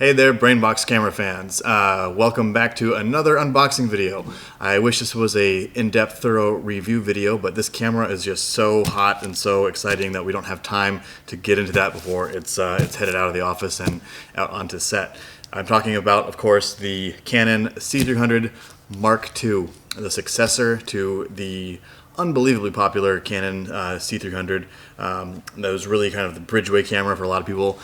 Hey there, Brainbox camera fans. Welcome back to another unboxing video. I wish this was a in-depth, thorough review video, but this camera is just so hot and so exciting that we don't have time to get into that before it's headed out of the office and out onto set. I'm talking about, of course, the Canon C300 Mark II, the successor to the unbelievably popular Canon C300. That was really kind of the bridgeway camera for a lot of people,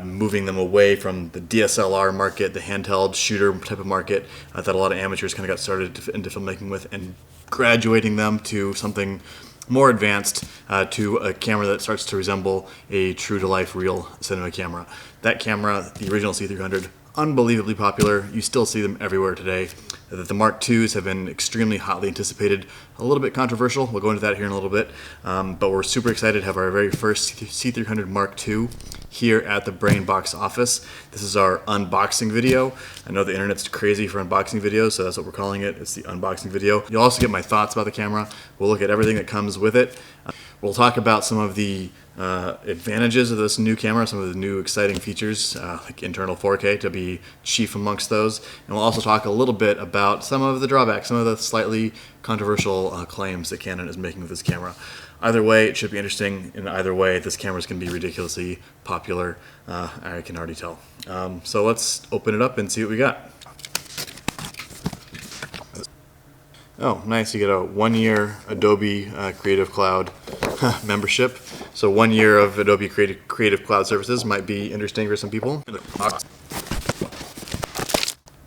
moving them away from the DSLR market, the handheld shooter type of market that a lot of amateurs kind of got started into filmmaking with, and graduating them to something more advanced, to a camera that starts to resemble a true-to-life real cinema camera. That camera, the original C300, unbelievably popular. You still see them everywhere today. The Mark IIs have been extremely hotly anticipated, a little bit controversial. We'll go into that here in a little bit, but we're super excited to have our very first C300 Mark II here at the Brainbox office. This is our unboxing video. I know the internet's crazy for unboxing videos, so that's what we're calling it. It's the unboxing video. You'll also get my thoughts about the camera. We'll look at everything that comes with it. We'll talk about some of the advantages of this new camera, some of the new exciting features, like internal 4K to be chief amongst those. And we'll also talk a little bit about some of the drawbacks, some of the slightly controversial claims that Canon is making with this camera. Either way, it should be interesting. In either way, this camera is going to be ridiculously popular. I can already tell. So let's open it up and see what we got. Oh, nice. You get a 1-year Adobe Creative Cloud membership. So 1 year of Adobe Creative Cloud services might be interesting for some people.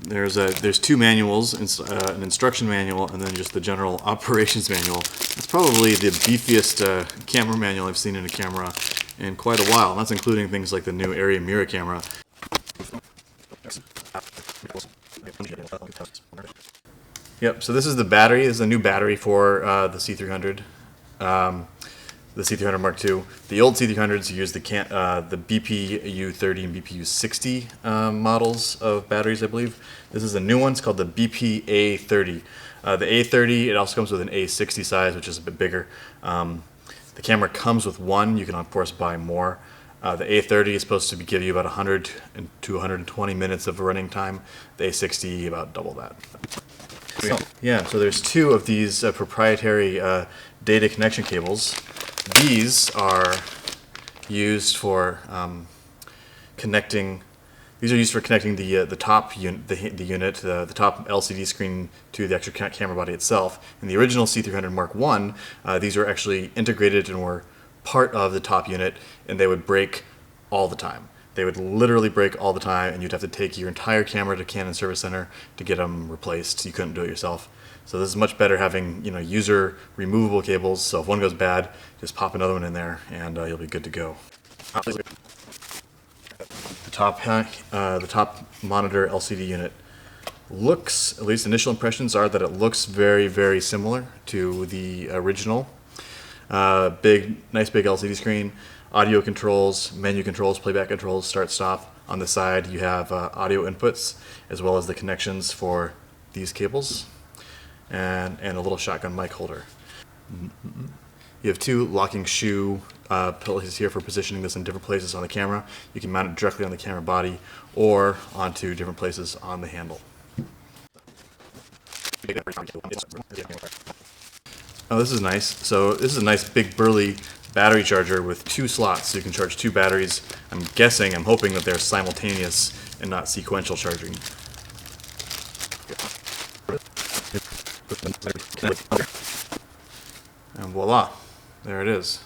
There's two manuals, an instruction manual and then just the general operations manual. It's probably the beefiest camera manual I've seen in a camera in quite a while. And that's including things like the new Area Mirror camera. Yep, so this is the battery. This is a new battery for the C300. The C300 Mark II. The old C300s used the BPU30 and BPU60 models of batteries, I believe. This is a new one. It's called the BPA30. The A30, it also comes with an A60 size, which is a bit bigger. The camera comes with one. You can, of course, buy more. The A30 is supposed to give you about 100 to 120 minutes of running time. The A60, about double that. So there's two of these proprietary data connection cables. These are used for connecting. These are used for connecting the top unit, the top LCD screen to the actual camera body itself. In the original C300 Mark I, these were actually integrated and were part of the top unit, and they would break all the time. They would literally break all the time, and you'd have to take your entire camera to Canon Service Center to get them replaced. You couldn't do it yourself. So this is much better having user removable cables. So if one goes bad, just pop another one in there, and you'll be good to go. The top monitor LCD unit looks, at least initial impressions are that it looks very, very similar to the original. Nice big LCD screen. Audio controls, menu controls, playback controls, start, stop. On the side you have audio inputs as well as the connections for these cables and a little shotgun mic holder. You have two locking shoe places here for positioning this in different places on the camera. You can mount it directly on the camera body or onto different places on the handle. Oh, this is nice. So this is a nice big burly battery charger with two slots, so you can charge two batteries. I'm hoping that they're simultaneous and not sequential charging. And voila, there it is.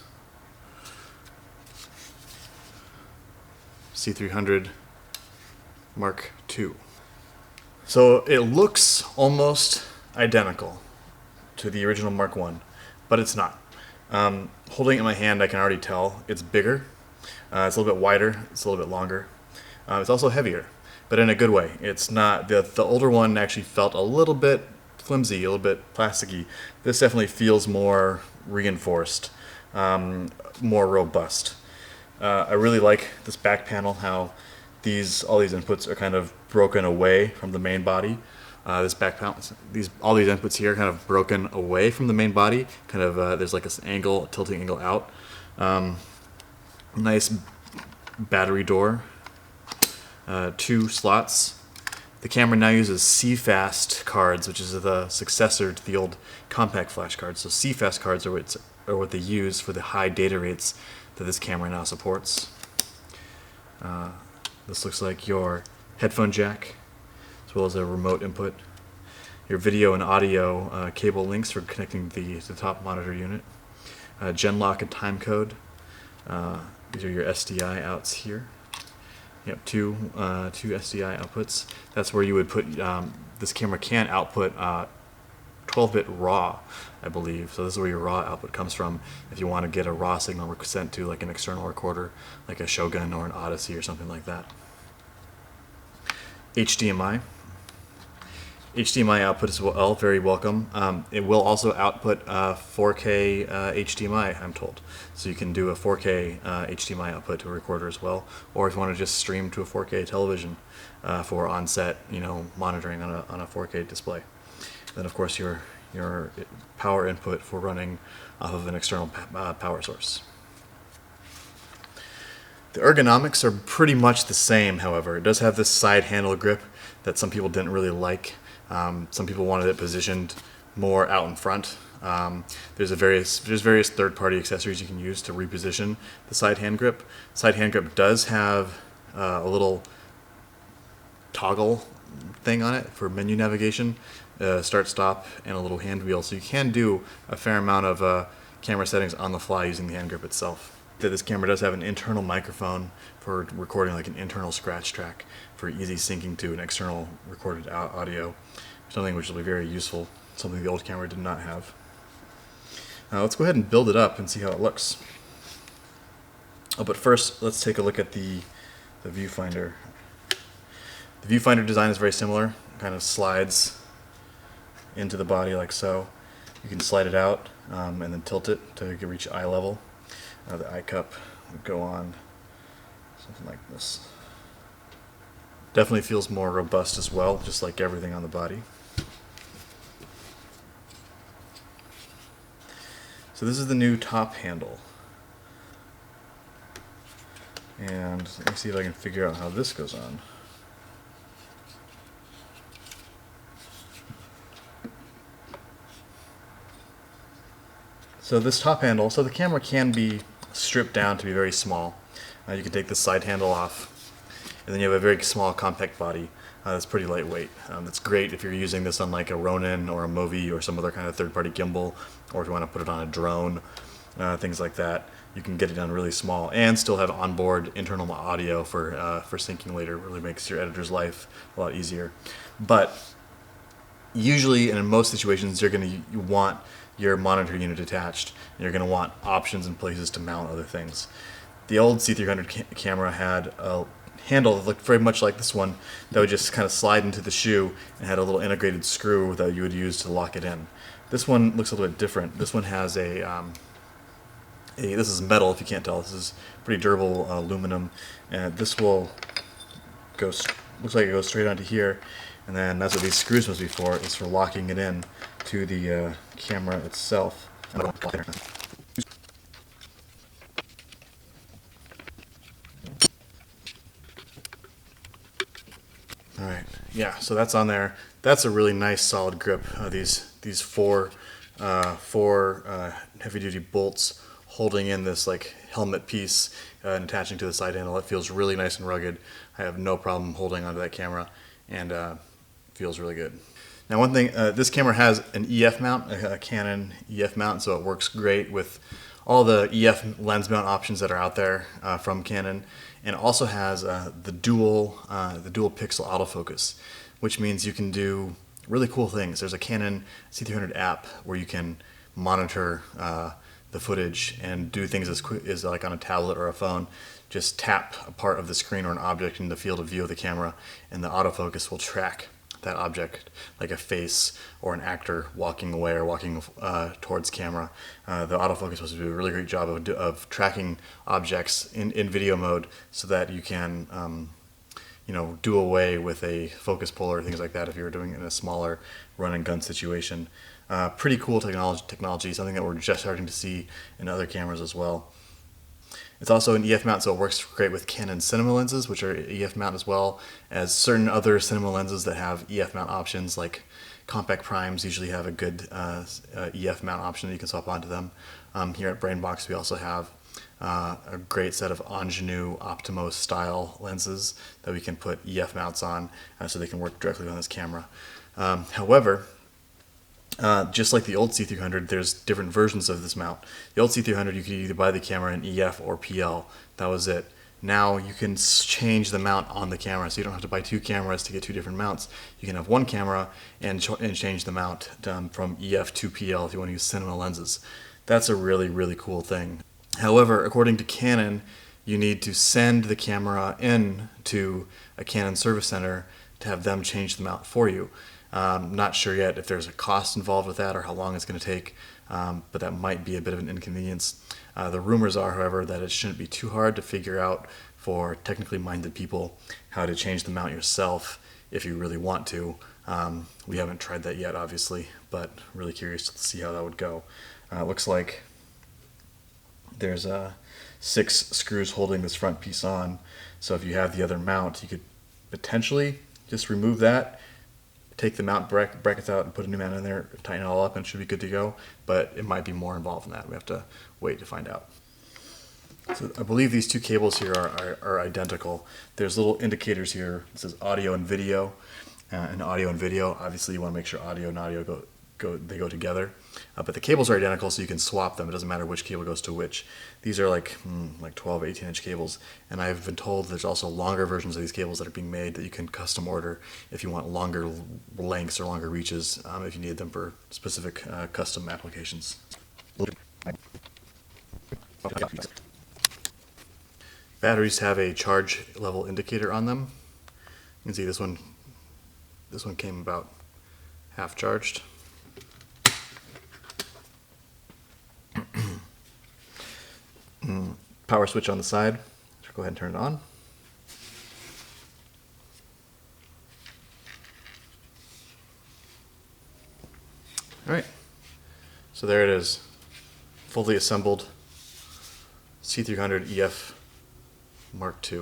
C300 Mark II. So it looks almost identical to the original Mark I, but it's not. Holding it in my hand, I can already tell it's bigger. It's a little bit wider. It's a little bit longer. It's also heavier, but in a good way. It's not the older one actually felt a little bit flimsy, a little bit plasticky. This definitely feels more reinforced, more robust. I really like this back panel. How all these inputs are kind of broken away from the main body. This back panel, all these inputs here kind of broken away from the main body. Kind of there's like this angle, tilting angle out. Nice battery door. 2 slots. The camera now uses CFast cards, which is the successor to the old compact flash cards. So CFast cards are what they use for the high data rates that this camera now supports. This looks like your headphone jack, as well as a remote input. Your video and audio cable links for connecting the top monitor unit. Gen lock and time code. These are your SDI outs here. Yep, two SDI outputs. That's where you would put, this camera can output 12-bit RAW, I believe. So this is where your RAW output comes from if you want to get a RAW signal sent to like an external recorder, like a Shogun or an Odyssey or something like that. HDMI. HDMI output is very welcome. It will also output 4K HDMI, I'm told. So you can do a 4K HDMI output to a recorder as well, or if you want to just stream to a 4K television for on-set, monitoring on a 4K display. Then of course your power input for running off of an external power source. The ergonomics are pretty much the same, however. It does have this side handle grip that some people didn't really like. Some people wanted it positioned more out in front. There's various third-party accessories you can use to reposition the side hand grip. Side hand grip does have a little toggle thing on it for menu navigation, start, stop, and a little hand wheel. So you can do a fair amount of camera settings on the fly using the hand grip itself. This camera does have an internal microphone for recording like an internal scratch track for easy syncing to an external recorded audio, something which will be very useful, something the old camera did not have. Let's go ahead and build it up and see how it looks. But first, let's take a look at the viewfinder. The viewfinder design is very similar, kind of slides into the body like so. You can slide it out and then tilt it to reach eye level. The eye cup would go on something like this. Definitely feels more robust as well, just like everything on the body. So this is the new top handle. And let me see if I can figure out how this goes on. So this top handle, so the camera can be stripped down to be very small. You can take the side handle off, and then you have a very small compact body that's pretty lightweight. That's great if you're using this on like a Ronin or a Movi or some other kind of third-party gimbal, or if you want to put it on a drone, things like that. You can get it down really small and still have onboard internal audio for syncing later. It really makes your editor's life a lot easier. But usually, and in most situations, you're going to want your monitor unit attached, and you're going to want options and places to mount other things. The old C300 camera had a handle that looked very much like this one that would just kind of slide into the shoe and had a little integrated screw that you would use to lock it in. This one looks a little bit different. This one has this is metal if you can't tell. This is pretty durable aluminum, and this will go, looks like it goes straight onto here, and then that's what these screws must be for, is for locking it in to the camera itself. Alright, yeah, so that's on there. That's a really nice solid grip. These four heavy-duty bolts holding in this like helmet piece and attaching to the side handle. It feels really nice and rugged. I have no problem holding onto that camera, and feels really good. Now one thing, this camera has an EF mount, a Canon EF mount, so it works great with all the EF lens mount options that are out there from Canon, and also has the dual pixel autofocus, which means you can do really cool things. There's a Canon C300 app where you can monitor the footage and do things as quick as like on a tablet or a phone. Just tap a part of the screen or an object in the field of view of the camera, and the autofocus will track that object, like a face or an actor walking away or walking towards camera. The autofocus was to do a really great job of tracking objects in video mode, so that you can do away with a focus puller or things like that if you were doing it in a smaller run and gun situation. Pretty cool technology, something that we're just starting to see in other cameras as well. It's also an EF mount, so it works great with Canon cinema lenses, which are EF mount as well as certain other cinema lenses that have EF mount options, like compact primes usually have a good EF mount option that you can swap onto them. Here at BrainBox, we also have a great set of Ingenue Optimo style lenses that we can put EF mounts on, so they can work directly on this camera. However, just like the old C300, there's different versions of this mount. The old C300, you could either buy the camera in EF or PL. That was it. Now you can change the mount on the camera, so you don't have to buy two cameras to get two different mounts. You can have one camera and change the mount from EF to PL if you want to use cinema lenses. That's a really, really cool thing. However, according to Canon, you need to send the camera in to a Canon service center to have them change the mount for you. Not sure yet if there's a cost involved with that or how long it's going to take, but that might be a bit of an inconvenience. The rumors are, however, that it shouldn't be too hard to figure out for technically minded people how to change the mount yourself if you really want to. We haven't tried that yet, obviously, but really curious to see how that would go. It looks like there's 6 screws holding this front piece on, so if you have the other mount, you could potentially just remove that, take the mount brackets out and put a new mount in there, tighten it all up, and it should be good to go. But it might be more involved than that. We have to wait to find out. So I believe these two cables here are identical. There's little indicators here. It says audio and video. And audio and video, obviously you want to make sure audio and audio go together. But the cables are identical, so you can swap them. It doesn't matter which cable goes to which. These are like 12, 18-inch cables. And I've been told there's also longer versions of these cables that are being made that you can custom order if you want longer lengths or longer reaches, if you need them for specific custom applications. Batteries have a charge level indicator on them. You can see this one came about half charged. Power switch on the side. So go ahead and turn it on. All right, so there it is, fully assembled C300 EF Mark II.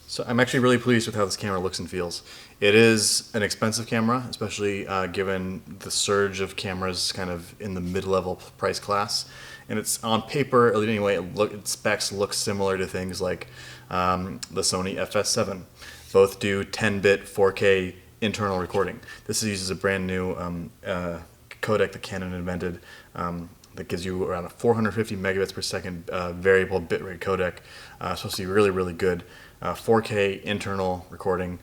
So I'm actually really pleased with how this camera looks and feels. It is an expensive camera, especially given the surge of cameras kind of in the mid-level price class. And it's on paper, at least anyway, its specs look similar to things like the Sony FS7. Both do 10-bit 4K internal recording. This uses a brand new codec that Canon invented that gives you around a 450 megabits per second variable bitrate codec. Supposed to be really, really good. 4K internal recording.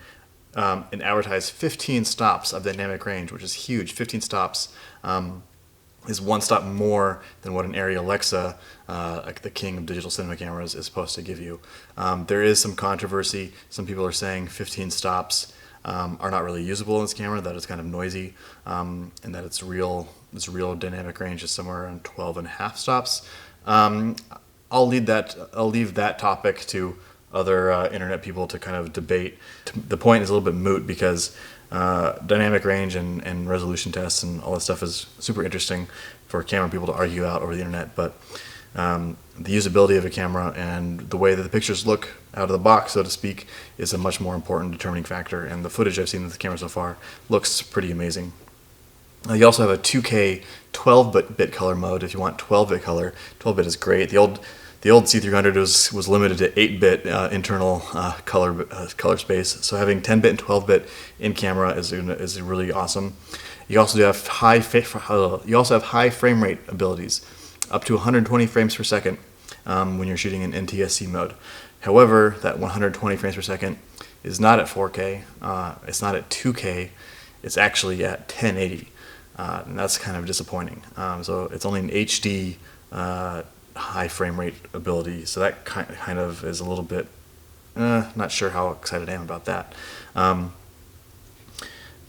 And advertised 15 stops of dynamic range, which is huge. 15 stops is 1 stop more than what an Arri Alexa, like the king of digital cinema cameras, is supposed to give you. There is some controversy. Some people are saying 15 stops are not really usable in this camera, that it's kind of noisy, and that its real dynamic range is somewhere around 12.5 stops. I'll leave that topic to other internet people to kind of debate. The point is a little bit moot because dynamic range and resolution tests and all that stuff is super interesting for camera people to argue out over the internet, but the usability of a camera and the way that the pictures look out of the box, so to speak, is a much more important determining factor, and the footage I've seen with the camera so far looks pretty amazing. You also have a 2K 12-bit color mode if you want 12-bit color. 12-bit is great. The old C300 was limited to 8-bit internal color space, so having 10-bit and 12-bit in camera is really awesome. You also have high frame rate abilities, up to 120 frames per second when you're shooting in NTSC mode. However, that 120 frames per second is not at 4K. It's not at 2K. It's actually at 1080, and that's kind of disappointing. So it's only an HD. High frame rate ability, so that kind of is a little bit not sure how excited I am about that. Oh,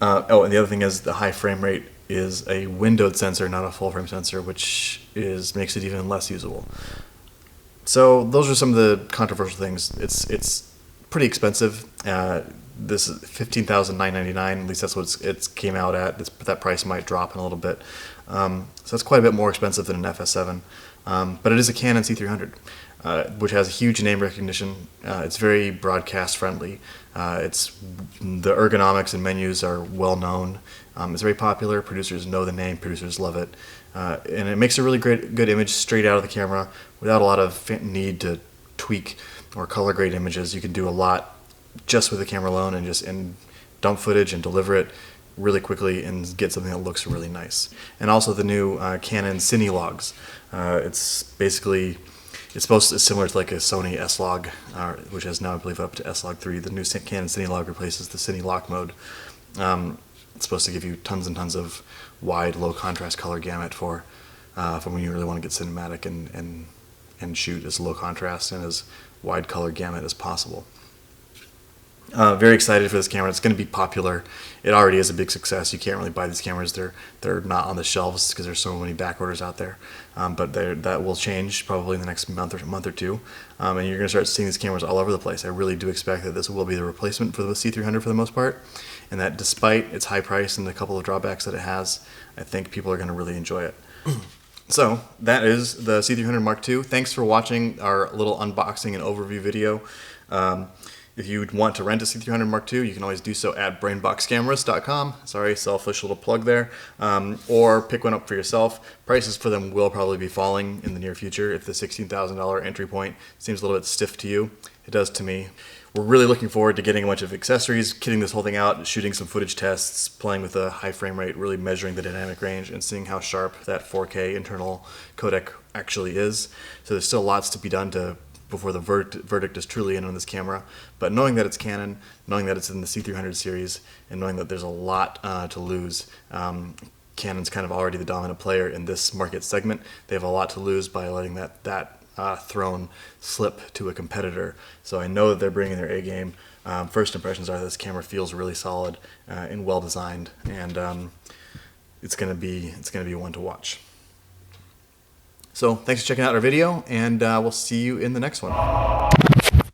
and the other thing is the high frame rate is a windowed sensor, not a full frame sensor, which makes it even less usable. So those are some of the controversial things. It's pretty expensive. This is $15,999. At least that's what it came out at. That price might drop in a little bit. So that's quite a bit more expensive than an FS7. but it is a Canon C300, which has a huge name recognition. It's very broadcast friendly. The ergonomics and menus are well known. It's very popular. Producers know the name. Producers love it, and it makes a really good image straight out of the camera without a lot of need to tweak or color grade images. You can do a lot just with the camera alone and dump footage and deliver it really quickly and get something that looks really nice. And also the new Canon Cine Logs. It's similar to like a Sony S-Log, which has now, I believe, up to S-Log 3. The new Canon Cine Log replaces the Cine Lock mode. It's supposed to give you tons and tons of wide, low contrast color gamut for when you really want to get cinematic and shoot as low contrast and as wide color gamut as possible. Very excited for this camera. It's going to be popular. It already is a big success. You can't really buy these cameras. They're not on the shelves because there's so many back orders out there. But that will change probably in the next month or two. And you're going to start seeing these cameras all over the place. I really do expect that this will be the replacement for the C300 for the most part. And that despite its high price and the couple of drawbacks that it has, I think people are going to really enjoy it. So that is the C300 Mark II. Thanks for watching our little unboxing and overview video. If you want to rent a C300 Mark II, you can always do so at brainboxcameras.com. Sorry, selfish little plug there. Or pick one up for yourself. Prices for them will probably be falling in the near future if the $16,000 entry point seems a little bit stiff to you. It does to me. We're really looking forward to getting a bunch of accessories, kitting this whole thing out, shooting some footage tests, playing with a high frame rate, really measuring the dynamic range, and seeing how sharp that 4K internal codec actually is. So there's still lots to be done before the verdict is truly in on this camera. But knowing that it's Canon, knowing that it's in the C300 series, and knowing that there's a lot to lose, Canon's kind of already the dominant player in this market segment. They have a lot to lose by letting that throne slip to a competitor. So I know that they're bringing their A game. First impressions are that this camera feels really solid and well designed, and it's gonna be one to watch. So thanks for checking out our video, and we'll see you in the next one.